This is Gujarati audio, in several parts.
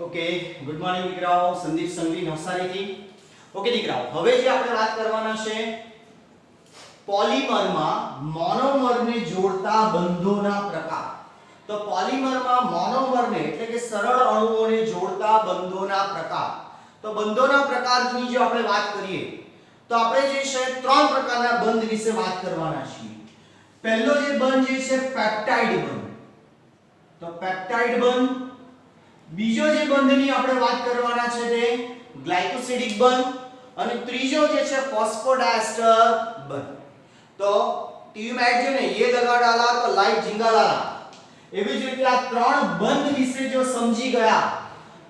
ઓકે ગુડ મોર્નિંગ દીકરાઓ સંદીપ સંઘવી નવસારીથી ઓકે દીકરાઓ હવે જે આપણે વાત કરવાના છે પોલિમરમાં મોનોમરને જોડતા બંધોના પ્રકાર તો પોલિમરમાં મોનોમરને એટલે કે સરળ અણુઓને જોડતા બંધોના પ્રકાર તો બંધોના પ્રકારની જો આપણે વાત કરીએ તો આપણે જે છે ત્રણ પ્રકારના બંધ વિશે વાત કરવાના છીએ પહેલો જે બંધ જે છે પેપ્ટાઇડ બંધ તો પેપ્ટાઇડ બંધ બીજો જે બંધની આપણે વાત કરવાના છે તે ગ્લાયકોસિડિક બંધ અને ત્રીજો જે છે ફોસ્ફોડાયસ્ટર બંધ તો टीवी में जो ने ये लगा डाला तो लाइट झिंगा डाला એવી જ રીતે આ ત્રણ બંધ વિશે જો સમજી ગયા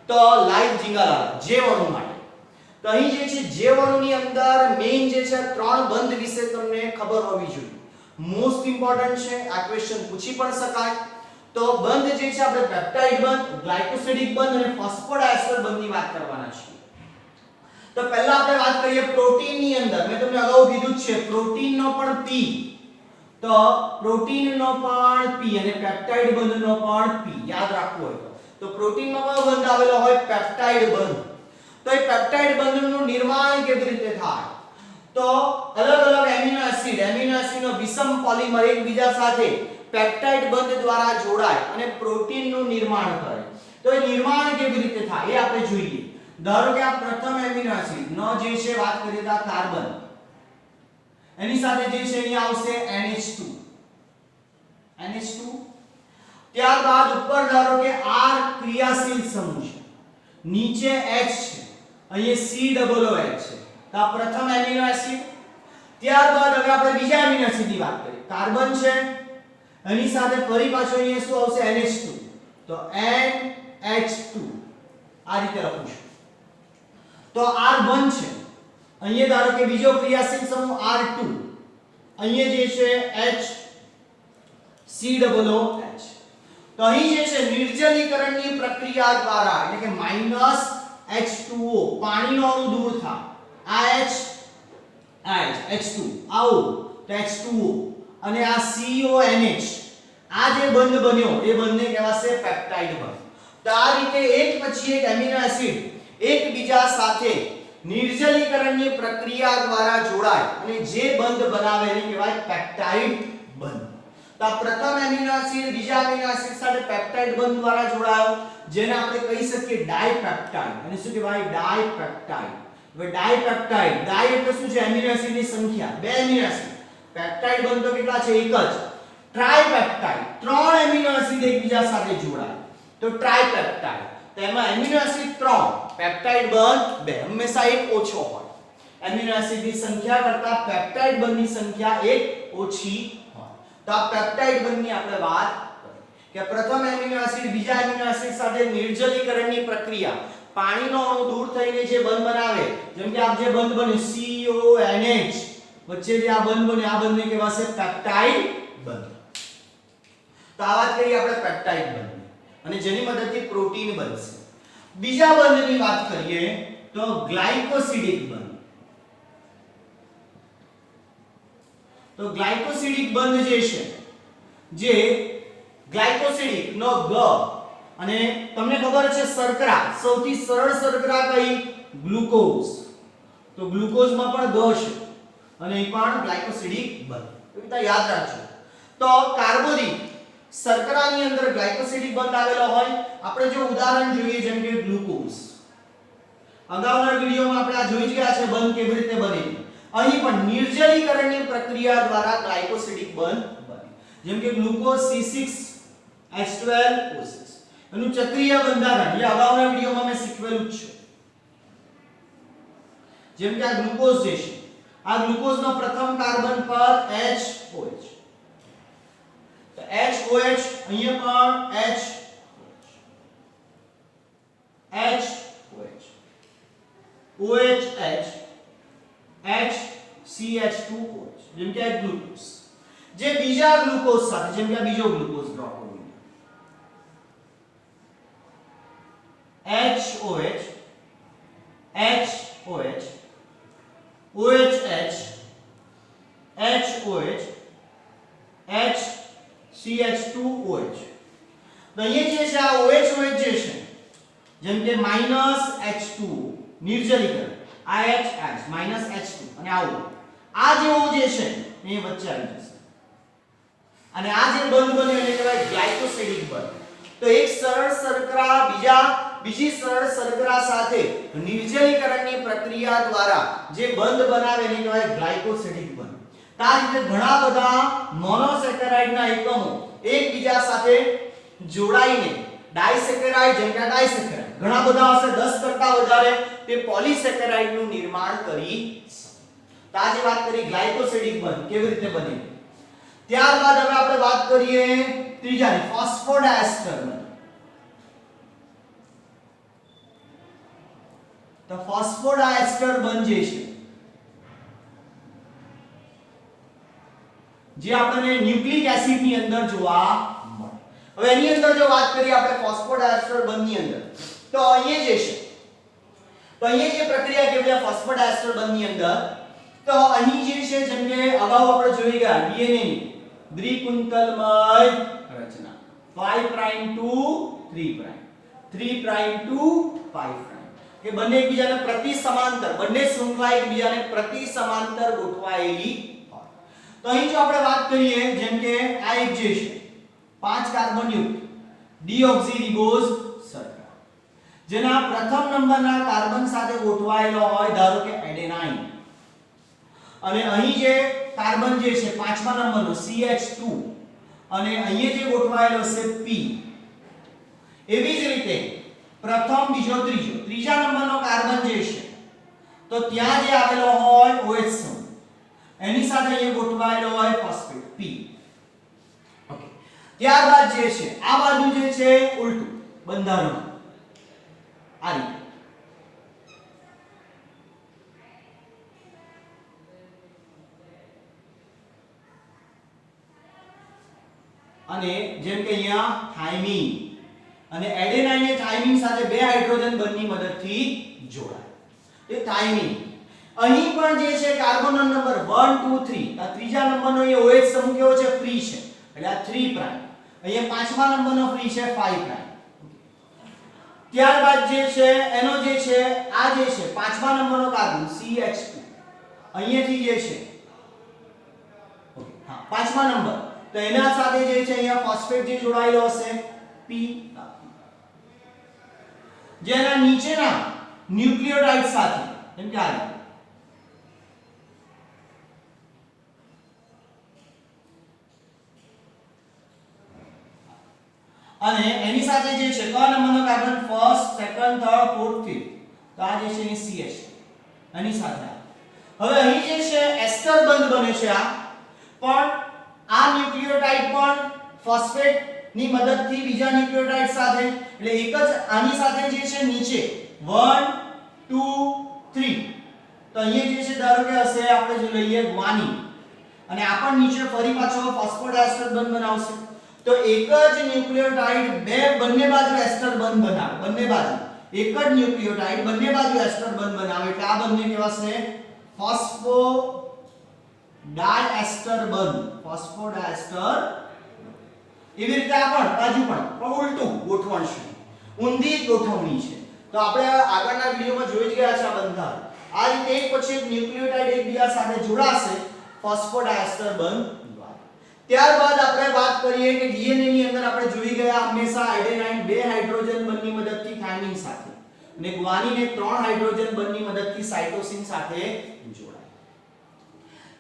તો લાઈટ झिंगा डाला જે અણુ માટે તો અહીં જે છે જે અણુની અંદર મેઈન જે છે ત્રણ બંધ વિશે તમને ખબર હોવી જોઈએ મોસ્ટ ઇમ્પોર્ટન્ટ છે આ ક્વેશ્ચન પૂછી પણ શકાય તો બંધ જે છે આપણે પેપ્ટાઇડ બંધ ગ્લાયકોસિડિક બંધ અને ફોસ્ફોડાયસ્ટર બંધની વાત કરવાના છીએ તો પહેલા આપણે વાત કરીએ પ્રોટીનની અંદર મેં તમને અગાઉ કીધું છે પ્રોટીનનો પણ P તો પ્રોટીનનો પણ P અને પેપ્ટાઇડ બંધનો પણ P યાદ રાખવું હોય તો પ્રોટીનમાં કયો બંધ આવેલો હોય પેપ્ટાઇડ બંધ તો એ પેપ્ટાઇડ બંધનું નિર્માણ કેવી રીતે થાય તો અલગ અલગ એમિનો એસિડનો વિષમ પોલિમર એકબીજા સાથે પેપ્ટાઇડ બંધ દ્વારા જોડાય અને પ્રોટીનનું નિર્માણ કરે તો એ નિર્માણ કેવી રીતે થાય એ આપણે જોઈએ ધારો કે આ પ્રથમ એમિનો એસિડ નો જે છે વાત કરીએ તો કાર્બન એની સાથે જે છે અહીં આવશે NH2 ત્યારબાદ ઉપર ધારો કે R ક્રિયાશીલ સમૂહ છે નીચે H છે અહીં COOH છે તો આ પ્રથમ એમિનો એસિડ ત્યારબાદ હવે આપણે બીજા એમિનો એસિડની વાત કરીએ કાર્બન છે એની સાથે ફરી પાછો અહીંયા શું આવશે NH2 તો NH2 આ રીતે લખું છું તો R1 છે અહીંયા ધારો કે બીજો ક્રિયાશીલ સમૂહ R2 અહીંયા જે છે COOH તો અહીં જે છે નિર્જલીકરણની પ્રક્રિયા દ્વારા એટલે કે -H2O પાણીનો અણુ દૂર થાય આ H2 આવો તો H2O અને આ CONH આ જે બંધ બન્યો એ બંધને કહેવાશે પેપ્ટાઇડ બંધ તો આ રીતે એક પછી એક એમિનો એસિડ એકબીજા સાથે નિર્જલીકરણની પ્રક્રિયા દ્વારા જોડાય અને જે બંધ બનાવે એને કહેવાય પેપ્ટાઇડ બંધ તો આ પ્રથમ એમિનો એસિડ બીજા એમિનો એસિડ સાથે પેપ્ટાઇડ બંધ દ્વારા જોડાયો જેને આપણે કહી શકીએ ડાયપેપ્ટાઇડ અને શું કહેવાય ડાયપેપ્ટાઇડ હવે ડાયપેપ્ટાઇડ ડાય એટલે શું છે એમિનો એસિડની સંખ્યા બે એમિનો એસિડ પેપ્ટાઇડ બંધ તો કેટલા છે એક જ ટ્રાઇપેપ્ટાઇડ ત્રણ એમિનો એસિડ એકબીજા સાથે જોડાય તો ટ્રાઇપેપ્ટાઇડ તો એમાં એમિનો એસિડ 3 પેપ્ટાઇડ બંધ 2 હંમેશા એક ઓછો હોય એમિનો એસિડની સંખ્યા કરતા પેપ્ટાઇડ બંધની સંખ્યા એક ઓછી હોય તો આ પેપ્ટાઇડ બંધની આપણે વાત કે પ્રથમ એમિનો એસિડ બીજા એમિનો એસિડ સાથે નિર્જલીકરણની પ્રક્રિયા પાણીનો અણુ દૂર થઈને જે બંધ બનાવે જેમ કે આ જે બંધ બન્યો CONH વચ્ચે જે આ બંધ બને આ બંધને કહેવાશે પેપ્ટાઇડ બંધ તો આ વાત કરીએ આપણે પેપ્ટાઇડ બંધ અને જેની મદદથી પ્રોટીન બનશે બીજા બંધની વાત કરીએ તો ગ્લાયકોસિડિક બંધ તો ગ્લાયકોસિડિક બંધ જે છે જે ગ્લાયકોસિડિક નો G અને તમને ખબર છે શર્કરા સૌથી સરળ શર્કરા કઈ ગ્લુકોઝ તો ગ્લુકોઝમાં પણ G છે અને એ પણ ગ્લાયકોસિડિક બંધ એટલે યાદ રાખજો તો કાર્બોદિત શર્કરાની અંદર ગ્લાયકોસિડિક બંધ આવેલો હોય આપણે જો ઉદાહરણ જોઈએ જેમ કે ગ્લુકોઝ અગાઉના વિડિયોમાં આપણે આ જોઈ ગયા છે બંધ કેવી રીતે બને અહીં પણ નિર્જલીકરણની પ્રક્રિયા દ્વારા ગ્લાયકોસિડિક બંધ બને જેમ કે ગ્લુકોઝ C6H12O6 એનું ચક્રીય બંધારણ એ અગાઉના વિડિયોમાં મેં શીખવેલું જ છે જેમ કે આ ગ્લુકોઝ જે છે આ ગ્લુકોઝનો પ્રથમ કાર્બન પર HOH તો HOH અહીંયા પણ OH HCH2OH જેમ કે આ ગ્લુકોઝ જે બીજા ગ્લુકોઝ સાથે જેમ કે આ બીજો ગ્લુકોઝ ડ્રોપ કર્યો HOH OH HOH HCH2OH તો અહીંયા જે છે આ OH જે છે જેમ કે -H2 નિર્જલીકરણ IHH -H2 અને આવું આ જેવો જે છે એ વચ્ચે આવી જશે અને આ જે બંધ બન્યો એને કહેવાય ગ્લાયકોસિડિક બંધ. તો એક સરળ શર્કરા બીજી સરળ શર્કરા સાથે નિર્જલીકરણની પ્રક્રિયા દ્વારા જે બંધ બનાવે એને કહેવાય ગ્લાયકોસિડિક બંધ. તો આ રીતે ઘણા બધા મોનોસેકેરાઇડના એકમો એકબીજા સાથે જોડાઈને ડાયસેકેરાઇડ જેમ કે ડાયસેકેરાઇડ ઘણા બધા હશે 10 કરતા વધારે તે પોલીસેકેરાઇડનું નિર્માણ કરી શકે. તો આજે વાત કરી ગ્લાયકોસિડિક બંધ કેવી રીતે બને. ત્યારબાદ હવે આપણે વાત કરીએ ત્રીજાની ફોસ્ફોડાયસ્ટર બંધ. તો ફોસ્ફોડાયસ્ટર બંધ જે છે જે આપણને ન્યુક્લિક એસિડ ની અંદર જોવા મળે. હવે એની અંદર જો વાત કરીએ આપણે ફોસ્ફોડાયસ્ટર બંધની અંદર તો અહીંયા જે છે તો અહીંયા જે પ્રક્રિયા કેવી છે ફોસ્ફોડાયસ્ટર બંધની અંદર તો અહીં જે છે જેમ કે અગાઉ આપણે જોઈ ગયા ડીએનએ ની દ્વિકુંતલમય રચના 5 prime two 3 prime 3 prime two 5 prime કે બંને એકબીજાને પ્રતિ સમાંતર બંને શૃંખલા એકબીજાને પ્રતિ સમાંતર ગોઠવાયેલી હોય. તો અહીં જો આપણે વાત કરીએ જેમ કે આ એક જે છે 5 કાર્બન યુક્ત ડીઓક્સીરિબોઝ શર્કરા જેના પ્રથમ નંબરના કાર્બન સાથે ગોઠવાયેલો હોય ધારો કે એડેનાઇન અને અહીં જે કાર્બન જે છે પાંચમા નંબરનો CH2 અને અહીંયા જે ગોઠવાયેલો છે P. એવી જ રીતે પ્રથમ બીજો ત્રીજા નંબરનો કાર્બન જે છે તો ત્યાં જે આવેલો હોય OH સમૂહ એની સાથે અહીંયા ગોઠવાયેલો હોય ફોસ્ફેટ P. ઓકે. ત્યારબાદ જે છે આ બાજુ જે છે ઉલટું બંધારણ આ રીતે અને જેમ કે અહીંયા થાઇમીન અને એડેનાઇન એ થાઇમીન સાથે બે હાઇડ્રોજન બંધની મદદથી જોડાય. તે થાઇમીન અહીં પણ જે છે કાર્બનનો નંબર 1 2 3 આ ત્રીજા નંબરનો અહીંયા OH સમૂહ કેવો છે ફ્રી છે એટલે આ 3 પ્રાઇમ અહીંયા પાંચમા નંબરનો ફ્રી છે 5 પ્રાઇમ. ત્યારબાદ જે છે એનો જે છે આ જે છે પાંચમા નંબરનો કાર્બન CH2 અહીંયાથી જે છે ઓકે હા પાંચમા નંબર તો એના સાથે જે છે અહીંયા ફોસ્ફેટ જે જોડાયેલો હશે P. જેના નીચેના ન્યુક્લિયોટાઇડ સાથે જેમ કે આ અને એની સાથે જે છે કયા નંબરનો carbon first second third fourth fifth તો આ જે છે એ CH એની સાથે હવે અહીં જે છે એસ્ટર બંધ બને છે આ પણ આ ન્યુક્લિયોટાઇડ પણ ફોસ્ફેટ ની મદદથી બીજા ન્યુક્લિયોટાઇડ સાથે એટલે એક જ આની સાથે જે છે નીચે 1 2 3 તો અહીંયા જે છે ધારો કે હશે આપણે જો લઈએ ગ્વાનીન અને આ પણ નીચે ફરી પાછો ફોસ્ફોડાયસ્ટર બંધ બનાવશે. તો એક જ ન્યુક્લિયોટાઇડ બંને બાજુ એસ્ટર બંધ બનાવે બંને બાજુ એક જ ન્યુક્લિયોટાઇડ બંને બાજુ એસ્ટર બંધ બનાવે એટલે આ બંને કહેવાશે ફોસ્ફોડાયસ્ટર બંધ ફોસ્ફોડાયસ્ટર. એવી રીતે આ પણ બાજુ પણ ઉલટું ગોઠવણ છે ઊંધી ગોઠવણી છે. તો આપણે આગળના વિડિયોમાં જોઈ જ ગયા છે આ બંધારણ. આ રીતે એક પછી એક ન્યુક્લિયોટાઇડ એકબીજા સાથે જોડાશે ફોસ્ફોડાયસ્ટર બંધ દ્વારા. ત્યારબાદ આપણે વાત કરીએ કે ડીએનએ ની અંદર આપણે જોઈ ગયા હંમેશા એડેનાઇન બે હાઇડ્રોજન બંધની મદદથી થાઇમીન સાથે અને ગ્વાનીન 3 હાઇડ્રોજન બંધની મદદથી સાઇટોસિન સાથે જોડાય.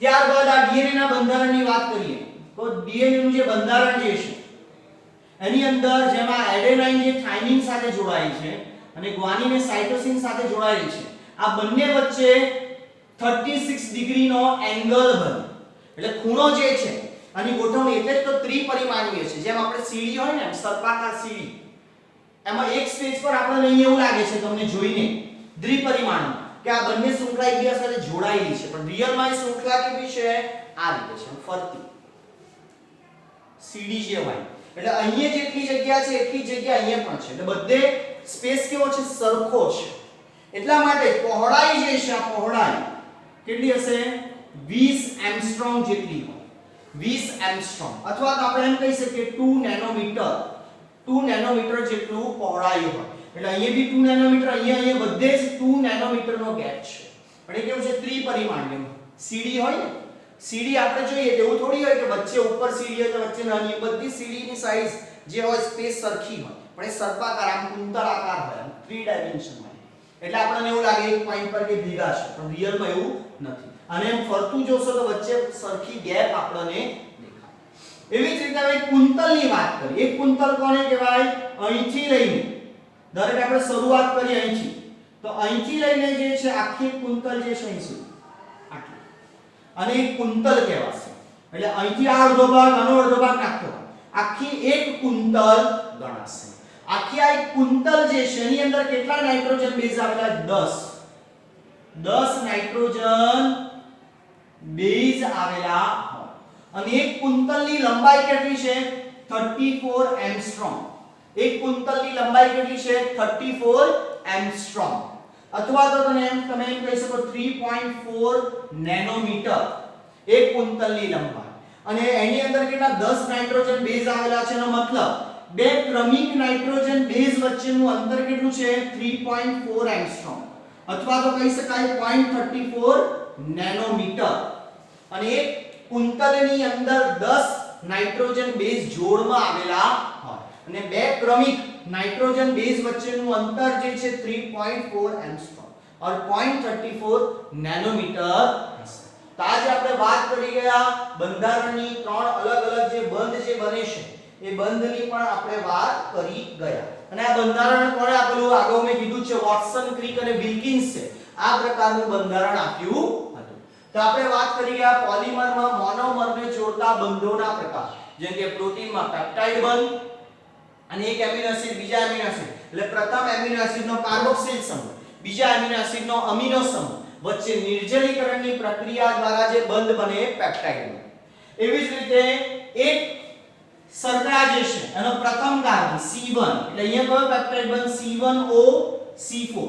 ત્યારબાદ આ ડીએનએ ના બંધારણની વાત કરીએ તો ડીએનએ નું જે બંધારણ જે છે એની અંદર જેમાં એડેનાઇન જે થાઇમીન સાથે જોડાયેલ છે અને ગ્વાનીન સાઇટોસિન સાથે જોડાયેલ છે આ બંને વચ્ચે 36 ડિગ્રીનો એંગલ બને એટલે ખૂણો જે છે આની ગોઠવણી એટલે જ તો ત્રિપરિમાણીય છે. જેમ આપણે સીડી હોય ને સર્પાકાર સીડી એમાં એક સ્ટેજ પર આપણને અહીં એવું લાગે છે તમને જોઈને દ્વિપરિમાણીય કે આ બંને શૃંખલા એકબીજા સાથે જોડાયેલી છે પણ રિયલમાં એ શૃંખલા કેવી છે આ રીતે છે ફરતી સીડી જેવાય એટલે અહીંયા જેટલી જગ્યા છે એટલી જગ્યા અહીંયા પણ છે એટલે બધે સ્પેસ કેવો છે સરખો છે. એટલા માટે પહોળાઈ જે છે આ પહોળાઈ કેટલી હશે 20 એંગસ્ટ્રોમ જેટલી હોય 20 એંગસ્ટ્રોમ અથવા તો આપણે એમ કહી શકીએ 2 નેનોમીટર જેટલું પહોળાઈ હોય. એટલે અહીંયા બી 2 નેનોમીટર, અહીંયા બધે જ 2 નેનોમીટરનો ગેપ છે. પણ એ કેવું છે ત્રિપરિમાણીય. સીડી હોય ને, સીડી આપણે જોઈએ તેવું થોડી હોય કે વચ્ચે ઉપર સીડી હોય તો વચ્ચે નાની, બધી સીડીની સાઈઝ જે હોય સ્પેસ સરખી હોય, પણ એ સર્પાકાર આમ કુંતળાકાર હોય, 3 ડાયમેન્શનમાં. એટલે આપણને એવું લાગે એક પોઈન્ટ પર કે ભેગા છે, પણ રિયલમાં એવું નથી. અને એમ ફરતું જોશો તો વચ્ચે સરખી ગેપ આપણને દેખાય. એવી જ રીતે હવે કુંતલની વાત કરીએ. એક કુંતલ કોને કહેવાય? અહીંથી લઈને, દરેક આપણે શરૂઆત કરીએ અહીંથી, તો અહીંથી લઈને જે છે આખી કુંતલ જે છે અહીં સુધી આટલું, અને એક કુંતલ કહેવાશે. એટલે અહીંથી આ અડધો ભાગ, આનો અડધો ભાગ નાખતો આખી એક કુંતલ ગણાશે. આખી આ એક કુંતલ જે છે એની અંદર કેટલા નાઇટ્રોજન બેઝ આવેલા? 10 નાઇટ્રોજન બેઝ આવેલા હોય. અને એક કુંતલની લંબાઈ કેટલી છે? 34 એંગસ્ટ્રોમ. એક કુંતલની લંબાઈ કેટલી છે? 34 એંગસ્ટ્રોમ. અથવા તો તમે એમ કહી શકો 3.4 નેનોમીટર એક કુંતલની લંબાઈ. અને એની અંદર કેટલા 10 નાઇટ્રોજન બેઝ આવેલા છે, એનો મતલબ બે ક્રમિક નાઇટ્રોજન બેઝ વચ્ચેનું અંતર કેટલું છે? 3.4 એંગસ્ટ્રોમ, અથવા તો કહી શકાય 0.34 નેનોમીટર. અને એક કુંતલની અંદર 10 નાઇટ્રોજન બેઝ જોડમાં આવેલા હોય અને બે ક્રમિક નાઇટ્રોજન બેઝ વચ્ચેનું અંતર જે છે 3.4 એંગસ્ટ્રોમ ઓર 0.34 નેનોમીટર હશે. તો આજે આપણે વાત કરી ગયા બંધારણની 3 અલગ અલગ જે બંધ જે બને છે એ બંધની પણ આપણે વાત કરી ગયા. અને આ બંધારણ કોણે આપેલું? આગળ મેં કીધું છે વોટસન, ક્રિક અને વિલ્કિન્સ છે આ પ્રકારનું બંધારણ આપ્યું હતું. તો આપણે વાત કરી ગયા પોલિમરમાં મોનોમરને જોડતા બંધોના પ્રકાર, જેમ કે પ્રોટીનમાં પેપ્ટાઇડ બંધ અને એક એમિનો એસિડ બીજા એમિનો એસિડ, એટલે પ્રથમ એમિનો એસિડનો કાર્બોક્સિલ સમૂહ, બીજા એમિનો એસિડનો અમીનો સમૂહ વચ્ચે નિર્જલીકરણની પ્રક્રિયા દ્વારા જે બંધ બને એ પેપ્ટાઇડ બંધ. એવી જ રીતે એક શર્કરા જે છે એનો પ્રથમ કાર્બન C1, એટલે અહીંયા કયો પેપ્ટાઇડ બંધ? C1OC4.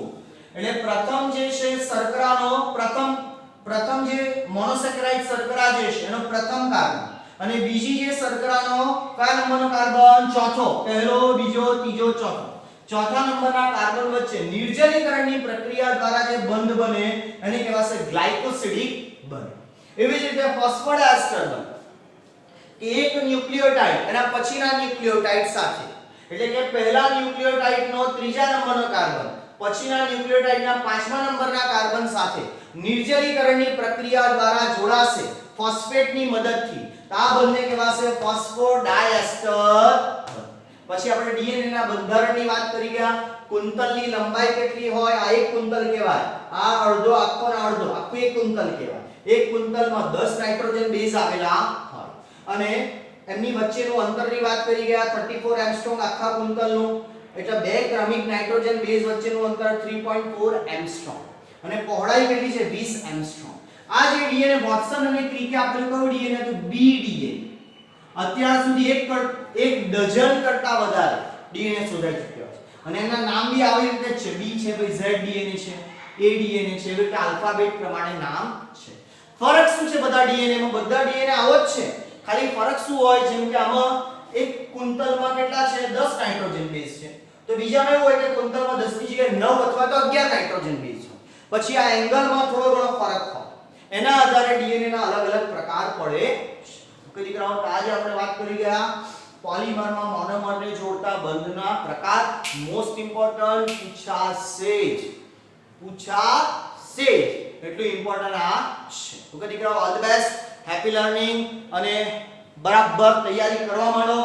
એટલે પ્રથમ જે છે શર્કરાનો પ્રથમ જે મોનોસેકેરાઇડ શર્કરા જે છે એનો પ્રથમ કાર્બન, અને બીજી જે શર્કરાનો કયા નંબરનો કાર્બન? ચોથો. પહેલો, બીજો, ત્રીજો, ચોથો. ચોથા નંબરના કાર્બન વચ્ચે નિર્જલીકરણની પ્રક્રિયા દ્વારા જે બંધ બને એને કહેવાશે ગ્લાયકોસિડિક બંધ. એવી જ રીતે ફોસ્ફોડાયસ્ટર બંધ, કે એક ન્યુક્લિયોટાઇડ એના પછીના ન્યુક્લિયોટાઇડ સાથે, એટલે કે પહેલા ન્યુક્લિયોટાઇડનો ત્રીજા નંબરનો કાર્બન પછીના ન્યુક્લિયોટાઇડના પાંચમા નંબરના કાર્બન સાથે નિર્જલીકરણની પ્રક્રિયા દ્વારા જોડાશે ફોસ્ફેટની મદદથી. આ બંને કહેવાશે ફોસ્ફોડાયસ્ટર. પછી આપણે ડીએનએ ના બંધારણની વાત કરી ગયા. કુંતલની લંબાઈ કેટલી હોય? આ એક કુંતલ કહેવાય. આ અડધો આખો ને અડધો આખું એક કુંતલ કહેવાય. એક કુંતલમાં 10 નાઇટ્રોજન બેઝ આવેલા હોય. અને એમની વચ્ચેનું અંતરની વાત કરી ગયા 34 એંગસ્ટ્રોમ આખા કુંતલનું, એટલે બે ક્રમિક નાઇટ્રોજન બેઝ વચ્ચેનું અંતર 3.4 એંગસ્ટ્રોમ અને પહોળાઈ કેટલી છે? 20 એંગસ્ટ્રોમ. આ જે ડીએનએ વોટસન અને ક્રિકે આપેલું કયું ડીએનએ હતું? બી ડીએનએ. અત્યાર સુધી એક ડઝન કરતા વધારે ડીએનએ શોધાઈ ચૂક્યા છે અને એના નામ બી આવી રીતે છે. બી છે, ભાઈ ઝેડ ડીએનએ છે, એ ડીએનએ છે, એવી રીતે આલ્ફાબેટ પ્રમાણે નામ છે. ફરક શું છે બધા ડીએનએ માં? બધા ડીએનએ આવો જ છે, ખાલી ફરક શું હોય? જેમ કે આમાં એક કુંતલમાં કેટલા છે? 10 નાઇટ્રોજન બેઝ છે, તો બીજામાં એવું હોય કે કુંતલમાં 10 ની જગ્યાએ 9 અથવા તો 11 નાઇટ્રોજન બેઝ છે. પછી આ એંગલમાં થોડો ઘણો ફરક હોય, એના આધારે ડીએનએ ના અલગ અલગ પ્રકાર પડે. ઓકે દીકરાઓ, આજે આપણે વાત કરી ગયા પોલિમરમાં મોનોમરને જોડતા બંધના પ્રકાર. મોસ્ટ ઇમ્પોર્ટન્ટ પૂછાશે એટલું ઇમ્પોર્ટન્ટ આ છે. ઓકે દીકરાઓ, all the best, happy learning અને બરાબર તૈયારી કરવા માંડો.